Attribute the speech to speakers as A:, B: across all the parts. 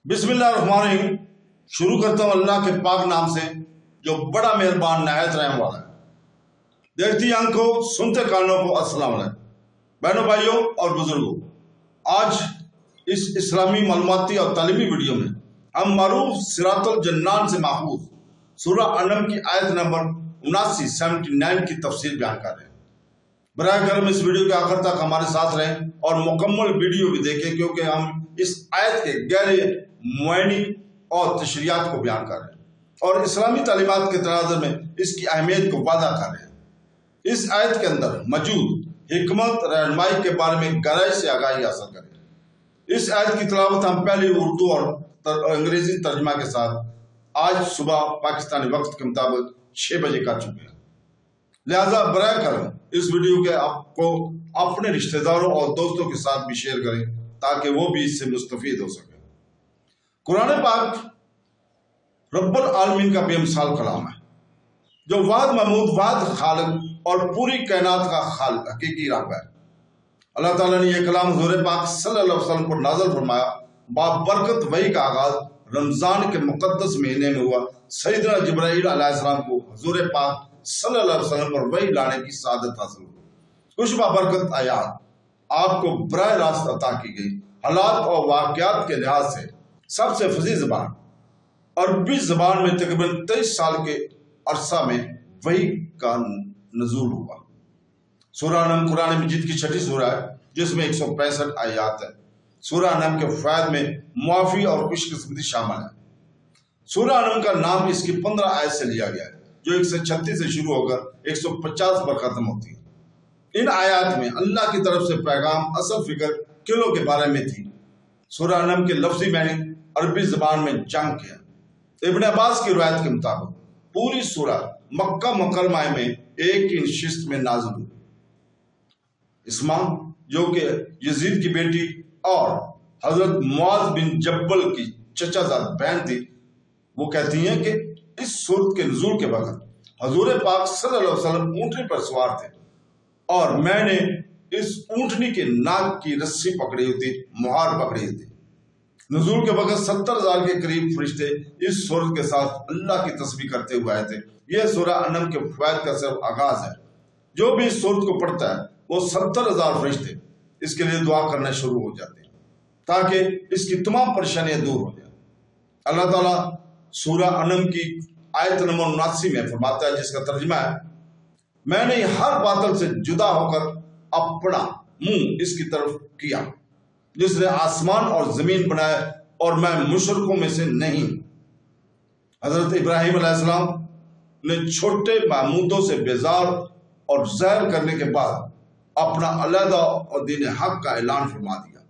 A: بسم اللہ الرحمن الرحیم۔ شروع کرتا ہوں اللہ کے پاک نام سے جو بڑا مہربان نہایت رحم والا ہے۔ دیکھتی آنکھوں سنتے کانوں کو السلام علیکم بہنوں بھائیوں اور بزرگوں۔ آج اس اسلامی معلوماتی اور تعلیمی ویڈیو میں ہم معروف صراط الجنان سے ماخوذ سورہ انعام کی آیت نمبر 79 کی تفسیر بیان کر رہے ہیں۔ براہ کرم اس ویڈیو کے آخر تک ہمارے ساتھ رہیں اور مکمل ویڈیو بھی دیکھیں، کیونکہ ہم اس آیت کے گہرے معانی اور تشریحات کو بیان کر رہے ہیں اور اسلامی تعلیمات کے تناظر میں اس کی اہمیت کو واضح کر رہے ہیں۔ اس آیت کے اندر موجود حکمت رہنمائی کے بارے میں گہرائی سے آگاہی حاصل کریں۔ اس آیت کی تلاوت ہم پہلے اردو اور انگریزی ترجمہ کے ساتھ آج صبح پاکستانی وقت کے مطابق 6 بجے کر چکے ہیں، لہذا براہ کرم اس ویڈیو کے آپ کو اپنے رشتہ داروں اور دوستوں کے ساتھ بھی شیئر کریں تاکہ وہ بھی اس سے مستفید ہو سکیں۔ قرآن پاک رب العالمین کا بے مثال کلام ہے جو واحد معبود، واحد خالق اور پوری کائنات کا خالق حقیقی رب ہے۔ اللہ تعالیٰ نے یہ کلام حضور پاک صلی اللہ علیہ وسلم پر نازل فرمایا۔ بابرکت وحی کا آغاز رمضان کے مقدس مہینے میں ہوا۔ سیدنا جبرائیل علیہ السلام کو حضور پاک صلی اللہ علیہ وسلم پر وحی لانے کی سعادت حاصل ہوئی۔ کچھ بابرکت آیات آپ کو براہ راست عطا کی گئی۔ حالات اور واقعات کے لحاظ سے سب سے فصیح زبان عربی زبان میں تقریباً 23 سال کے عرصہ میں وحی کا نزول ہوا۔ سورہ انعام قرآن مجید کی 6ٹھی سورہ ہے جس میں 165 آیات ہیں۔ سورہ انعام کے فوائد میں معافی اور خوش قسمتی شامل ہے۔ سورہ انعام کا نام اس کی 15 آیت سے لیا گیا ہے جو 136 سے شروع ہو کر 150 پر ختم ہوتی ہے۔ ان آیات میں اللہ کی طرف سے پیغام، اصل فکر قلعوں کے بارے میں تھی۔ سورہ انعام کے لفظی معنی عربی زبان میں جنگ کیا۔ ابن عباس کی روایت کے مطابق پوری سورہ مکہ مکرمہ میں ایک ہی نشست میں نازل ہوئی۔ اسماء جو کہ یزید کی بیٹی اور حضرت معاذ بن جبل کی چچا زاد بہن تھی، وہ کہتی ہیں کہ اس سورت کے نزول کے وقت حضور پاک صلی اللہ علیہ وسلم اونٹنی پر سوار تھے اور میں نے اس اونٹنی کے ناک کی رسی پکڑی ہوئی تھی، مہار پکڑی ہوئی تھی۔ نزول کے وقت 70,000 کے قریب فرشتے اس سورت کے ساتھ اللہ کی تسبیح کرتے ہوئے آئے تھے۔ یہ سورہ انعام کے فوائد کا صرف آغاز ہے۔ جو بھی اس سورت کو پڑھتا ہے وہ 70,000 فرشتے اس کے لیے دعا کرنا شروع ہو جاتے ہیں تاکہ اس کی تمام پریشانیاں دور ہو جائیں۔ اللہ تعالیٰ سورہ انعام کی آیت نمبر 79 میں فرماتا ہے، جس کا ترجمہ ہے، میں نے ہر باطل سے جدا ہو کر اپنا منہ اس کی طرف کیا جس نے آسمان اور زمین بنایا اور میں مشرکوں میں سے نہیں۔ حضرت ابراہیم علیہ السلام نے چھوٹے معمودوں سے بیزار اور ظاہر کرنے کے بعد اپنا علیحدہ اور دین حق کا اعلان فرما دیا۔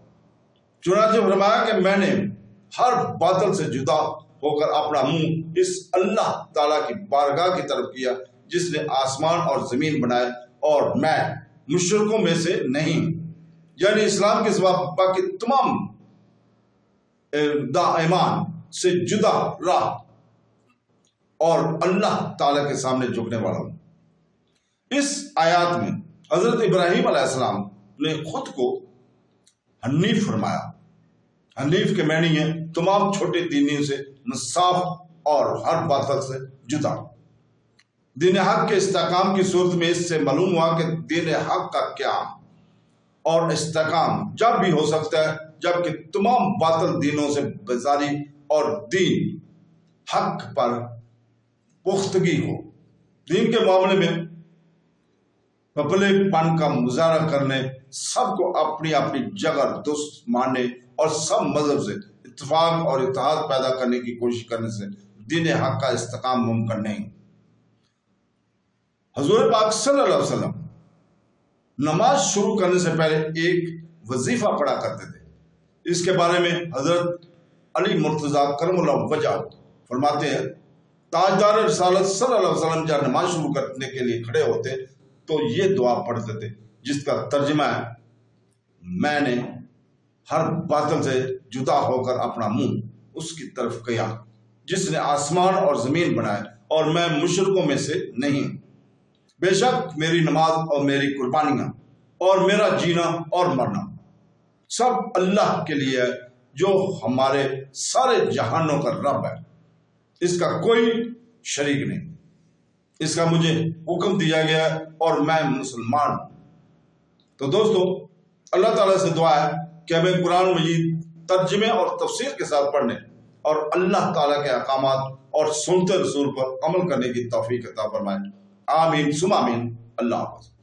A: چنانچہ فرمایا کہ میں نے ہر باطل سے جدا ہو کر اپنا منہ اس اللہ تعالیٰ کی بارگاہ کی طرف کیا جس نے آسمان اور زمین بنائے اور میں مشرکوں میں سے نہیں، یعنی اسلام کے سوا باقی تمام ایمان سے جدا راہ اور اللہ تعالیٰ کے سامنے جھکنے والا ہوں۔ اس آیات میں حضرت ابراہیم علیہ السلام نے خود کو حنیف فرمایا۔ حنیف کے معنی ہے تمام چھوٹے دینیوں سے نصاف اور ہر باطل سے جدا۔ دین حق کے استحکام کی صورت میں اس سے معلوم ہوا کہ دین حق کا قیام اور استحکام جب بھی ہو سکتا ہے جبکہ تمام باطل دینوں سے بیزاری اور دین حق پر پختگی ہو۔ دین کے معاملے میں پپلے پن کا مظاہرہ کرنے، سب کو اپنی اپنی جگہ درست ماننے اور سب مذہب سے اتفاق اور اتحاد پیدا کرنے کی کوشش کرنے سے دین حق کا استحکام ممکن نہیں۔ حضور پاک صلی اللہ علیہ وسلم نماز شروع کرنے سے پہلے ایک وظیفہ پڑھا کرتے تھے۔ اس کے بارے میں حضرت علی مرتضیٰ کرم اللہ وجہ فرماتے ہیں، تاجدار رسالت صلی اللہ علیہ وسلم جب نماز شروع کرنے کے لیے کھڑے ہوتے تو یہ دعا پڑھتے تھے جس کا ترجمہ ہے، میں نے ہر باطل سے جدا ہو کر اپنا منہ اس کی طرف کیا جس نے آسمان اور زمین بنائے اور میں مشرکوں میں سے نہیں۔ بے شک میری نماز اور میری قربانیاں اور میرا جینا اور مرنا سب اللہ کے لیے ہے جو ہمارے سارے جہانوں کا رب ہے، اس کا کوئی شریک نہیں، اس کا مجھے حکم دیا گیا ہے اور میں مسلمان ہوں۔ تو دوستو، اللہ تعالیٰ سے دعا ہے کہ ہمیں قرآن مجید ترجمے اور تفسیر کے ساتھ پڑھنے اور اللہ تعالیٰ کے احکامات اور سنت رسول پر عمل کرنے کی توفیق عطا فرمائے۔ آمین ثم آمین۔ اللہ حافظ۔